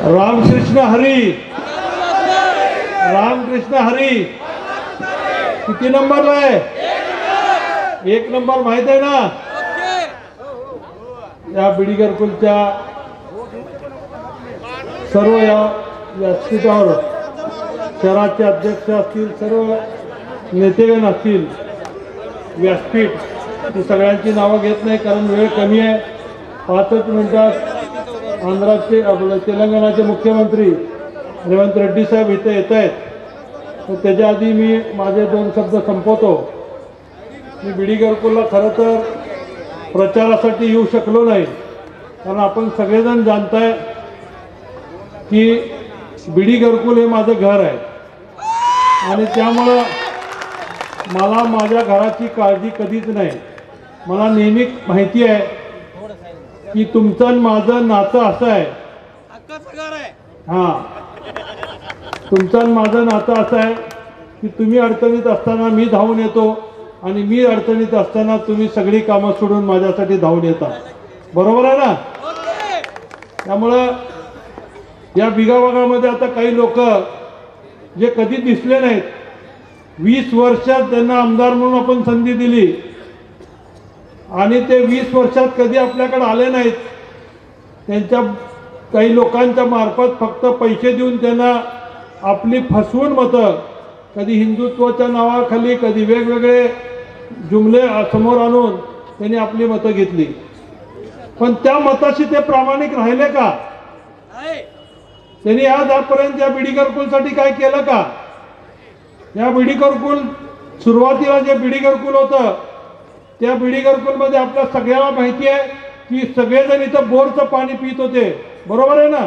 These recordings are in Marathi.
रामकृष्ण हरी, रामकृष्ण हरी। किती नंबरला आहे? एक नंबर माहित आहे ना? या बीडी घरकुलच्या सर्व या व्यासपीठावर शहराचे अध्यक्ष असतील, सर्व नेतेगण असतील, व्यासपीठ ती सगळ्यांची नावं घेत नाही कारण वेळ कमी आहे। 5 मिनिटात आंध्राचे तेलंगणाचे मुख्यमंत्री रेवंत रेड्डी साहेब इथे येत आहेत, तर त्याच्या आधी मी माझे 2 शब्द संपवतो। मी बीडी घरकुलला खरं तर प्रचारासाठी येऊ शकलो नाही, कारण आपण सगळेजण जाणताय की बीडी घरकुल हे माझं घर आहे आणि त्यामुळं मला माझ्या घराची काळजी कधीच नाही। मला नेहमी माहिती आहे की तुमचं आणि माझं नातं असं आहे, हां, तुमचं आणि माझं नातं असं आहे की तुम्ही अडचणीत असताना मी धावून येतो आणि मी अडचणीत असताना तुम्ही सगळी कामं सोडून माझ्यासाठी धावून येता, बरोबर आहे ना? त्यामुळं या बिगाबागामध्ये आता काही लोक जे कधी दिसले नाहीत, 20 वर्षात त्यांना आमदार म्हणून आपण संधी दिली आणि ते 20 वर्षात कधी आपल्याकडे आले नाहीत। त्यांच्या काही लोकांच्या मार्फत फक्त पैसे देऊन त्यांना आपली फसवून मतं, कधी हिंदुत्वाच्या नावाखाली, कधी वेगवेगळे जुमले समोर आणून त्यांनी आपली मतं घेतली। पण त्या मताशी ते प्रामाणिक राहिले का? त्यांनी आजपर्यंत या बीडी घरकुलसाठी काय केलं का? या बीडी घरकुल सुरुवातीला जे बीडी घरकुल होतं त्या बीडी घरकुलमध्ये आपल्या सगळ्यांना माहिती आहे की सगळेजण इथं बोरचं पाणी पित होते, बरोबर आहे ना?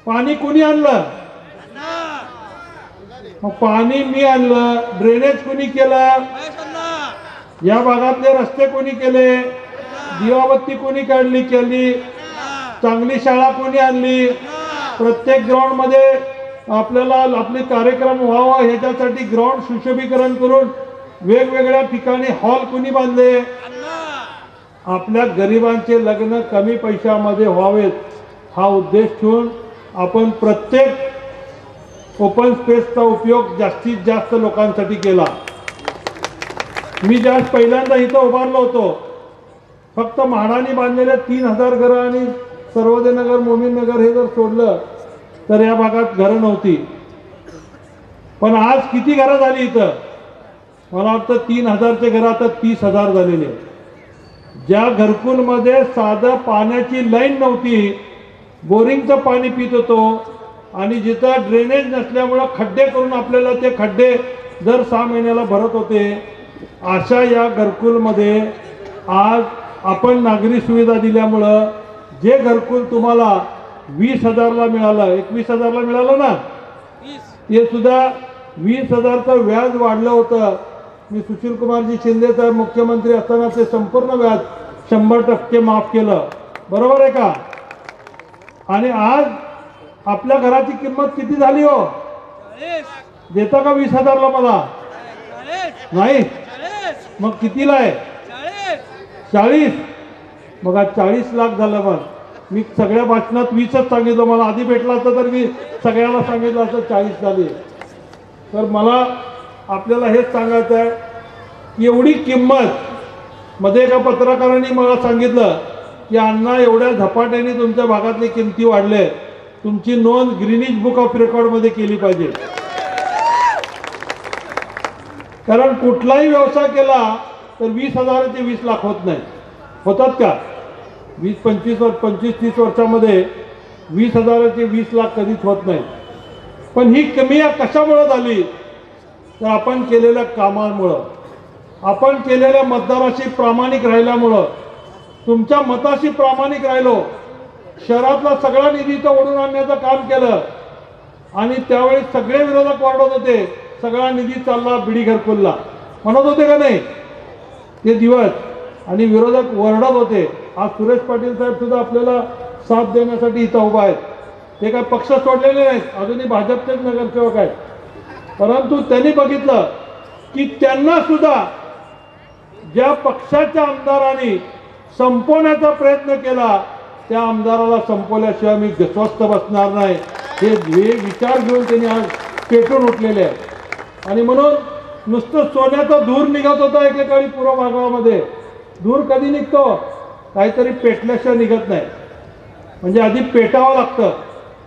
पाणी कोणी आणलं? मग पाणी मी आणलं। ड्रेनेज कोणी केलं? या भागातले रस्ते कोणी केले? दिवाबत्ती कोणी केली? चांगली शाळा कोणी आणली? प्रत्येक ग्राउंड मध्ये आपल्याला आपले कार्यक्रम व्हावा ह्याच्यासाठी ग्राउंड सुशोभीकरण करून वेगवेगळ्या ठिकाणी हॉल कोणी बांधले? आपल्या गरिबांचे लग्न कमी पैशामध्ये व्हावेत हा उद्देश ठेवून आपण प्रत्येक ओपन स्पेसचा उपयोग जास्तीत जास्त लोकांसाठी केला। मी ज्या पहिल्यांदा इथं उभारलो होतो, फक्त म्हाडानी बांधलेल्या 3000 घरं आणि सर्वोदय नगर, मोमीन नगर हे जर सोडलं तर या भागात घरं नव्हती। पण आज किती घरं झाली इथं? मला वाटतं 3000चे घरं आता 30,000 झालेले। ज्या घरकुलमध्ये साधं पाण्याची लाईन नव्हती, बोरिंगचं पाणी पित होतो आणि जिथं ड्रेनेज नसल्यामुळं खड्डे करून आपल्याला ते खड्डे दर 6 महिन्याला भरत होते, अशा या घरकुलमध्ये आज आपण नागरी सुविधा दिल्यामुळं जे घरकुल तुम्हाला 20,000ला मिळालं, 21,000ला मिळालं ना, ते सुद्धा 20,000चं व्याज वाढलं होतं। मी सुशील कुमारजी शिंदे साहेब मुख्यमंत्री असताना ते संपूर्ण व्याज 100% माफ केलं, बरोबर आहे का? आणि आज आपल्या घराची किंमत किती झाली हो? देता का 20,000ला मला? नाही, मग कितीला आहे? 40। मग आज 40 लाख झालं। पण मी सगळ्या भाषणात 20च सांगितलं, मला आधी भेटला असतं तर मी सगळ्याला सांगितलं असतं 40 झाली। तर मला आपल्याला हेच सांगायचं आहे की एवढी किंमत मध्ये एका पत्रकारांनी मला सांगितलं की अण्णा एवढ्या झपाट्याने तुमच्या भागातले किमती वाढले, तुमची नोंद ग्रीनिज बुक ऑफ रेकॉर्डमध्ये केली पाहिजे। कारण कुठलाही व्यवसाय केला तर 20,000 ते 20 लाख होत नाही, होतात का? 25-30 वर्षामध्ये 20,000 ते 20 लाख कधीच होत नाही। पण ही कमी कशामुळे झाली? तर आपण केलेल्या कामांमुळं, आपण केलेल्या मतदाराशी प्रामाणिक राहिल्यामुळं, तुमच्या मताशी प्रामाणिक राहिलो, शहरातला सगळा निधी इथं ओढून आणण्याचं काम केलं आणि त्यावेळी सगळे विरोधक ओरडत होते सगळा निधी चालला बीडी घरकुलला, म्हणत होते का नाही ते दिवस? आणि विरोधक ओरडत होते। आज सुरेश पाटील साहेब सुद्धा आपल्याला साथ देण्यासाठी इथं उभा आहेत। ते काय पक्ष सोडलेले नाहीत, अजूनही भाजपचेच नगरसेवक आहेत, परंतु त्यांनी बघितलं की त्यांना सुद्धा ज्या पक्षाच्या आमदारांनी संपवण्याचा प्रयत्न केला त्या आमदाराला संपवल्याशिवाय मी स्वस्थ बसणार नाही, हे विचार घेऊन त्यांनी आज पेटून उठलेले आहे। आणि म्हणून नुसतं सोन्याचा धूर निघत होता एकेकाळी पूर्व भागामध्ये, धूर कधी निघतो, काहीतरी पेटल्याशिवाय निघत नाही, म्हणजे आधी पेटावं लागतं।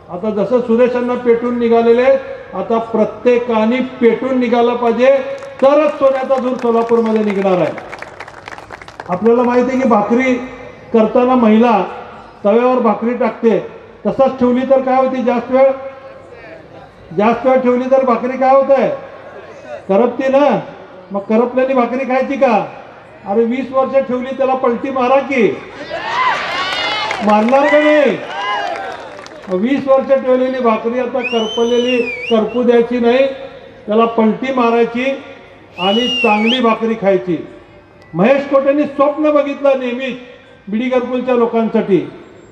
आता जसं सुरेशांना पेटून निघालेले, आता प्रत्येकाने पेटून निघालं पाहिजे, तरच सोन्याचा धूर सोलापूरमध्ये निघणार आहे। आपल्याला माहिती आहे की भाकरी करताना महिला तव्यावर भाकरी टाकते, तसंच ठेवली तर काय होती, जास्त वेळ ठेवली तर भाकरी काय होत आहे, करपते ना। मग करपलेली भाकरी खायची का? अरे 20 वर्ष ठेवली, त्याला पलटी मारा की, मारणार का नाही? 20 वर्ष ठेवलेली भाकरी आता करपू द्यायची नाही, त्याला पलटी मारायची आणि चांगली भाकरी खायची। महेश कोटेंनी स्वप्न बघितलं नेहमीच बीडी घरकुलच्या लोकांसाठी,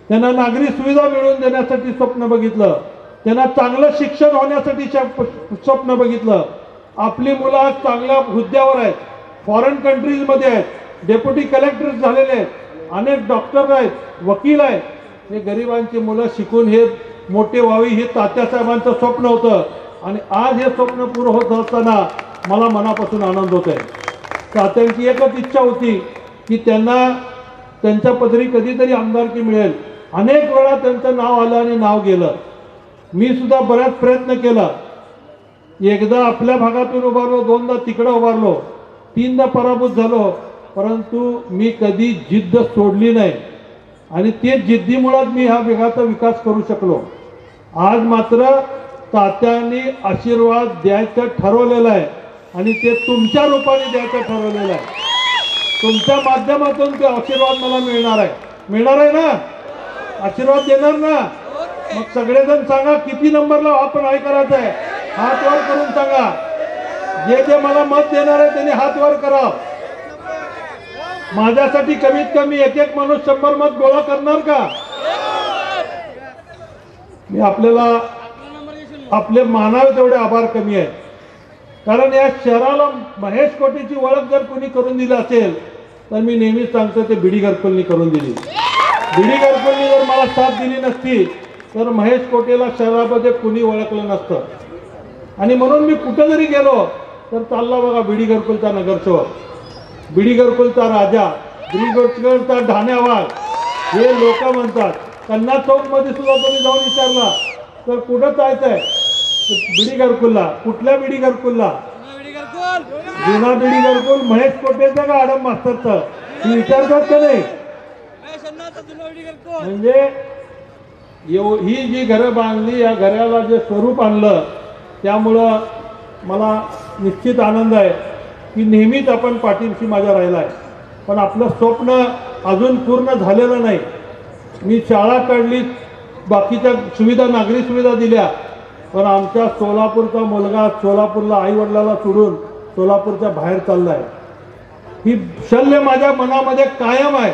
त्यांना नागरी सुविधा मिळवून देण्यासाठी स्वप्न बघितलं, त्यांना चांगलं शिक्षण होण्यासाठी स्वप्न बघितलं। आपली मुलं आज चांगल्या हुद्द्यावर आहेत, फॉरेन कंट्रीजमध्ये आहेत, डेप्युटी कलेक्टर झालेले आहेत, अनेक डॉक्टर आहेत, वकील आहेत। हे गरिबांची मुलं शिकून हे मोठे व्हावी, हे तात्यासाहेबांचं स्वप्न होतं आणि आज हे स्वप्न पूर्ण होत असताना मला मनापासून आनंद होत आहे। तात्यांची एकच इच्छा होती की त्यांना त्यांच्या पदरी कधीतरी आमदारकी मिळेल। अनेक वेळा त्यांचं नाव आलं आणि नाव गेलं, मी सुद्धा बऱ्याच प्रयत्न केला, एकदा आपल्या भागातून उभारलो, दोनदा तिकडे उभारलो, 3दा पराभूत झालो, परंतु मी कधी जिद्द सोडली नाही आणि तेच जिद्दीमुळेच मी ह्या भागाचा विकास करू शकलो। आज मात्र तात्यांनी आशीर्वाद द्यायचं ठरवलेलं आहे आणि ते तुमच्या रूपाने द्यायचं ठरवलेलं आहे। तुमच्या माध्यमातून ते आशीर्वाद मला मिळणार आहे ना? आशीर्वाद देणार ना? मग सगळेजण सांगा किती नंबरला आपण काय करायचं आहे, हात वर करून सांगा। जे मला मत देणार आहे त्यांनी हात वर करा। माझ्यासाठी कमीत कमी एक माणूस 100 मत गोळा करणार का? मी आपले मानावे तेवढे आभार कमी आहे, कारण या शहराला महेश कोटेची ओळख जर कोणी करून दिली असेल तर मी नेहमीच सांगतो ते बीडी घरकुलनी करून दिली। बीडी घरकुलनी जर मला साथ दिली नसती तर महेश कोटेला शहरामध्ये कुणी ओळखलं नसतं। आणि म्हणून मी कुठं जरी गेलो तर चालला बघा बीडी घरकुलचा नगरसेवक, बीडी घरकुलचा राजा, बीडी घरकुलचा ढाण्यावाल, हे लोक म्हणतात। कन्ना चौक मध्ये सुद्धा तुम्ही जाऊन विचारला तर कुठं जायचंय, बीडी घरकुलला। कुठल्या बीडी घरकुलला? जुना बीडी घरकुल महेश कोटेचं का आडम मास्तरचं, विचारतात का नाही? म्हणजे ही जी घरं बांधली, या घराला जे स्वरूप आणलं, त्यामुळं मला निश्चित आनंद आहे की नेहमीच आपण पाठीशी माझ्या राहिला आहे। पण आपलं स्वप्न अजून पूर्ण झालेलं नाही। मी शाळा काढली, बाकीच्या सुविधा, नागरी सुविधा दिल्या, पण आमच्या सोलापूरचा मुलगा सोलापूरला आई वडिलाला सोडून सोलापूरच्या बाहेर चालला आहे, ही शल्य माझ्या मनामध्ये कायम आहे।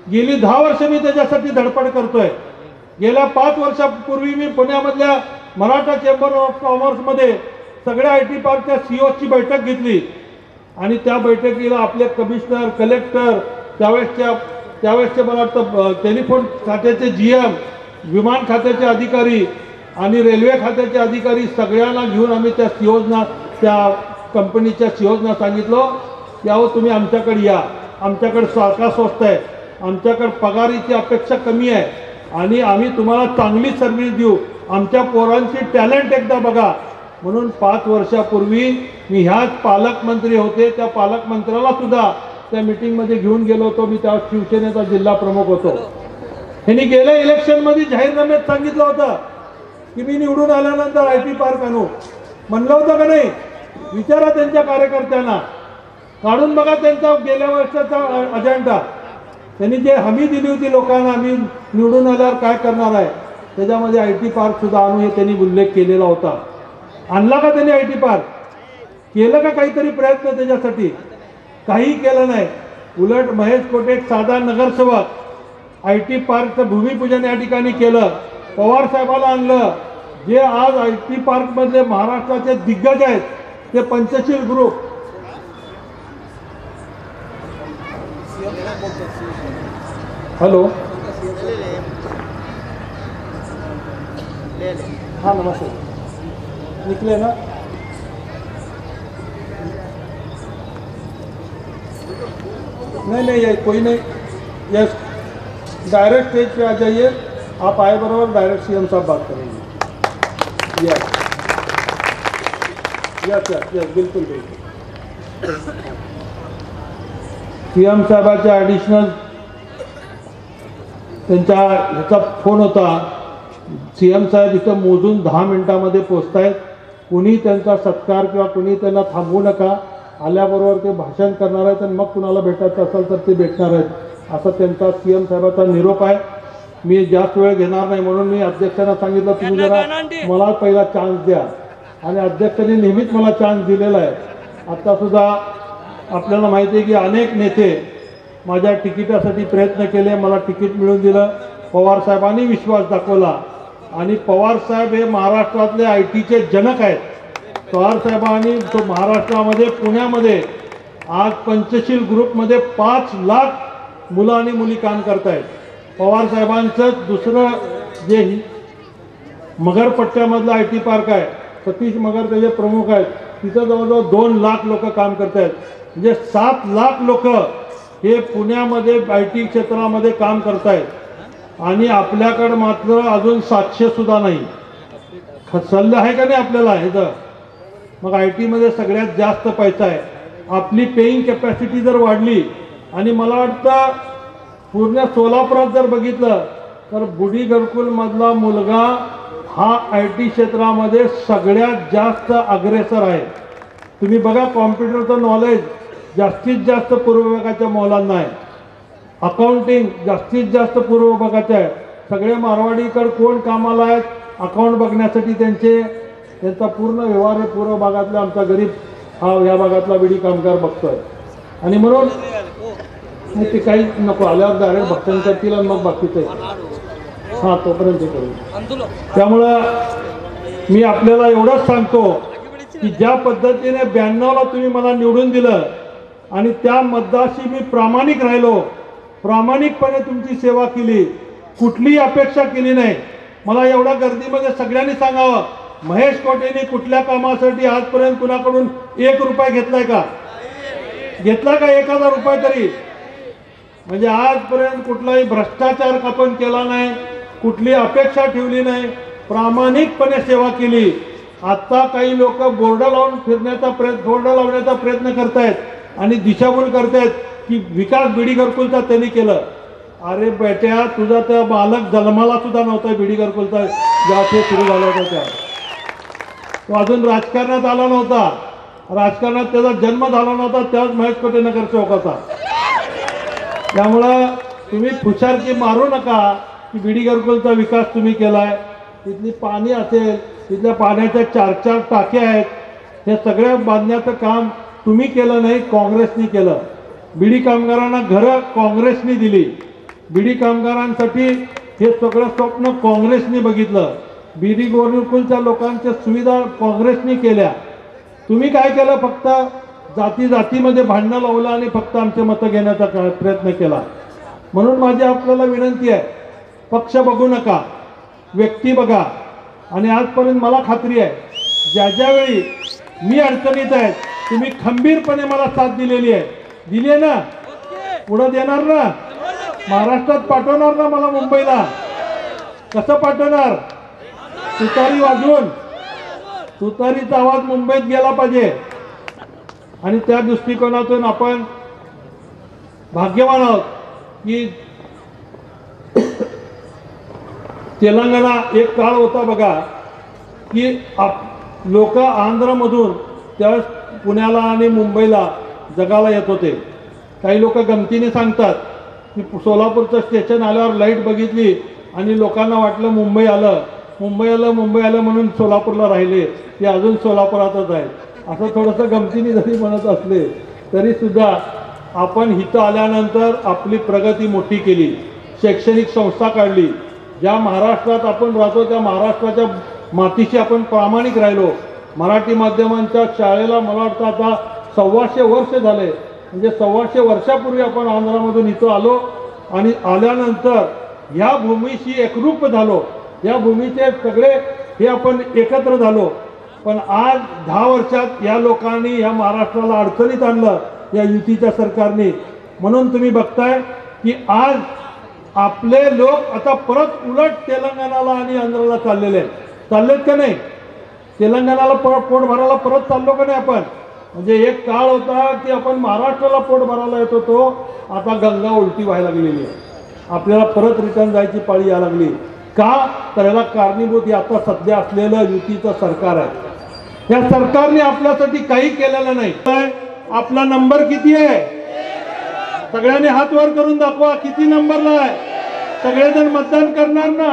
गेली 10 वर्ष मी त्याच्यासाठी धडपड करतोय। गेल्या 5 वर्षापूर्वी मी पुण्यामधल्या मराठा चेंबर ऑफ कॉमर्समध्ये सगळ्या IT पार्कच्या CEOची बैठक घेतली आणि त्या बैठकीला आपले कमिशनर, कलेक्टर, त्यावेळेसचे मला वाटतं टेलिफोन खात्याचे GM, विमान खात्याचे अधिकारी आणि रेल्वे खात्याचे अधिकारी सगळ्यांना घेऊन आम्ही त्या CEOजना, त्या कंपनीच्या CEOजना सांगितलं की अहो तुम्ही आमच्याकडे या, आमच्याकडे सारखा स्वस्त आहे, आमच्याकडे पगारीची अपेक्षा कमी आहे आणि आम्ही तुम्हाला चांगली सर्व्हिस देऊ, आमच्या पोरांची टॅलेंट एकदा बघा। म्हणून 5 वर्षापूर्वी मी ह्याच पालकमंत्री होते, त्या पालकमंत्र्याला सुद्धा त्या मीटिंगमध्ये घेऊन गेलो होतो। मी त्या शिवसेनेचा जिल्हा प्रमुख होतो। त्यांनी गेल्या इलेक्शनमध्ये जाहीरनाम्यात सांगितलं होतं की मी निवडून आल्यानंतर IT पार्क आणू, म्हणलं होतं का नाही? विचारा त्यांच्या कार्यकर्त्यांना, काढून बघा त्यांचा गेल्या वर्षाचा अजेंडा। त्यांनी जे हमी दिली होती लोकांना, आम्ही निवडून आल्यावर काय करणार आहे, त्याच्यामध्ये IT पार्क सुद्धा आणू हे त्यांनी उल्लेख केलेला होता। आणला का त्यांनी IT पार्क? केलं का काहीतरी प्रयत्न त्याच्यासाठी? काही केलं नाही। उलट महेश कोटे एक साधा नगरसेवक IT पार्कचं भूमिपूजन या ठिकाणी केलं, पवार साहेबाला आणलं। जे आज IT पार्क मधले महाराष्ट्राचे दिग्गज आहेत ते पंचशील ग्रुप, हॅलो हाँ नमस्ते निकले ना नहीं ये कोई नहीं यस डायरेक्ट स्टेज पे आ जाइए आप आए बराबर डायरेक्ट सीएम साहब बात करेंगे यस यस यस यस बिल्कुल बिल्कुल सीएम साहेबांच्या ॲडिशनल त्यांचा ह्याचा फोन होता सीएम साहेब इथं मोजून 10 मिनिटांमध्ये पोहोचतायत कुणी त्यांचा सत्कार किंवा कुणी त्यांना थांबवू नका आल्याबरोबर ते भाषण करणार आहेत आणि मग कुणाला भेटायचं असेल तर ते भेटणार आहेत असा त्यांचा सीएम साहेबांचा निरोप आहे मी जास्त वेळ घेणार नाही म्हणून मी अध्यक्षांना सांगितलं तुम्ही जरा मला पहिला चान्स द्या आणि अध्यक्षांनी नेहमीच मला चान्स दिलेला आहे आता सुद्धा आपल्याला माहिती आहे की अनेक नेते माझ्या तिकिटासाठी प्रयत्न केले मला तिकीट मिळवून दिलं पवार साहेबांनी विश्वास दाखवला आणि पवार साहेब हे महाराष्ट्रातले आयटीचे जनक आहेत पवार साहेबांनी तो महाराष्ट्रामध्ये पुण्यामध्ये आज पंचशील ग्रुपमध्ये 5 लाख मुलं आणि मुली काम करतायत पवार साहेबांचं दुसरं जे मगरपट्ट्यामधलं IT पार्क आहे सतीश मगर त्याचे प्रमुख आहेत तिथं जवळजवळ 2 लाख लोक काम करतायत म्हणजे 7 लाख लोक हे पुण्यामध्ये IT क्षेत्रामध्ये काम करतायत आणि आपल्याकडे मात्र अजून 700 सुद्धा नाही सल्ला आहे का नाही आपल्याला हे तर मग IT मध्ये सगळ्यात जास्त पैसा आहे आपली पेइंग कॅपॅसिटी जर वाढली आणि मला वाटतं पूर्ण सोलापुरात जर बघितलं तर बुडी घरकुल मधला मुलगा हा IT क्षेत्रामध्ये सगळ्यात जास्त अग्रेसर आहे तुम्ही बघा कॉम्प्युटरचं नॉलेज जास्तीत जास्त पूर्व विभागाच्या मुलांना आहे अकाउंटिंग जास्तीत जास्त पूर्व विभागाचं आहे सगळे मारवाडीकर कोण कामाला आहेत अकाउंट बघण्यासाठी त्यांचा पूर्ण व्यवहार हे पूर्व भागातला आमचा गरीब हा या भागातला बिडी कामगार बघतोय आणि म्हणून ते काही नको आल्यावर डायरेक्ट भक्षण करतील आणि मग बाकीचे हां तोपर्यंत करू त्यामुळं मी आपल्याला एवढंच सांगतो की ज्या पद्धतीने 92ला तुम्ही मला निवडून दिलं आणि त्या मतदाराशी मी प्रामाणिक राहिलो प्रामाणिकपणे तुमची सेवा केली कुठलीही अपेक्षा केली नाही मला एवढ्या गर्दीमध्ये सगळ्यांनी सांगावं महेश कोटेंनी कुठल्या कामासाठी आजपर्यंत कुणाकडून 1 रुपया घेतलाय का 1000 रुपये तरी म्हणजे आजपर्यंत कुठलाही भ्रष्टाचार आपण केला नाही कुठली अपेक्षा ठेवली नाही प्रामाणिकपणे सेवा केली आता काही लोक बोर्ड लावण्याचा प्रयत्न करतायत आणि दिशाभूल करतायत की विकास बिडी घरकुलचा त्यांनी केलं अरे बेट्या तुझा त्या बालक जन्माला सुद्धा नव्हता बिडी घरकुलचा ज्या ते सुरू झाला होता त्या तो अजून राजकारणात आला नव्हता राजकारणात त्याचा जन्म झाला नव्हता त्याच महेश कोटे नगरसेवक होता त्यामुळं तुम्ही फुशारकी मारू नका की बिडी घरकुलचा विकास तुम्ही केलाय तिथली पाणी असेल तिथल्या पाण्याच्या 4 टाक्या आहेत हे सगळ्या बांधण्याचं काम तुम्ही केलं नाही काँग्रेसनी केलं बिडी कामगारांना घरं काँग्रेसनी दिली बिडी कामगारांसाठी हे सगळं स्वप्न काँग्रेसनी बघितलं बिडी घरकुलच्या लोकांच्या सुविधा काँग्रेसनी केल्या तुम्ही काय केलं फक्त जातीमध्ये भांडणं लावलं आणि फक्त आमचे मतं घेण्याचा प्रयत्न केला म्हणून माझी आपल्याला विनंती आहे पक्ष बघू नका व्यक्ती बघा आणि आजपर्यंत मला खात्री आहे ज्यावेळी मी अडचणीत आहे तुम्ही खंबीरपणे मला साथ दिलेली आहे दिली आहे ना पुढे देणार ना महाराष्ट्रात पाठवणार ना मला मुंबईला कसं पाठवणार तुतारी वाजवून तुतारीचा आवाज मुंबईत गेला पाहिजे आणि त्या दृष्टिकोनातून आपण भाग्यवान आहोत की तेलंगणा एक काळ होता बघा की लोक आंध्रमधून त्यावेळेस पुण्याला आणि मुंबईला जगाला येत होते काही लोक गमतीने सांगतात की सोलापूरचं स्टेशन आल्यावर लाईट बघितली आणि लोकांना वाटलं मुंबई आलं म्हणून सोलापूरला राहिले ते अजून सोलापुरातच आहेत असं थोडंसं गमतीने जरी म्हणत असले तरी सुद्धा आपण इथं आल्यानंतर आपली प्रगती मोठी केली शैक्षणिक संस्था काढली ज्या महाराष्ट्रात आपण राहतो त्या महाराष्ट्राच्या मातीशी आपण प्रामाणिक राहिलो मराठी माध्यमांच्या शाळेला मला वाटतं आता 125 वर्ष झाले म्हणजे 125 वर्षापूर्वी आपण आंध्रामधून इथं आलो आणि आल्यानंतर ह्या भूमीशी एकरूप झालो, या भूमीचे सगळे हे आपण एकत्र झालो. पण आज 10 वर्षात या लोकांनी या महाराष्ट्राला अडचणीत आणलं या युतीच्या सरकारने. म्हणून तुम्ही बघताय की आज आपले लोक आता परत उलट तेलंगणाला आणि आंध्रला चाललेत का नाही? तेलंगणाला पोट भरायला परत चाललो का नाही आपण? म्हणजे एक काळ होता की आपण महाराष्ट्राला पोट भरायला येत होतो, आता गंगा उलटी व्हायला लागलेली आहे. आपल्याला परत रिटर्न जायची पाळी यायला लागली. का? तर याला कारणीभूत हे आता सध्या असलेलं युतीचं सरकार आहे. या सरकारने आपल्यासाठी काही केलेलं नाही. आपला नंबर किती आहे? सगळ्यांनी हात वर करून दाखवा किती नंबरला आहे. सगळेजण मतदान करणार ना?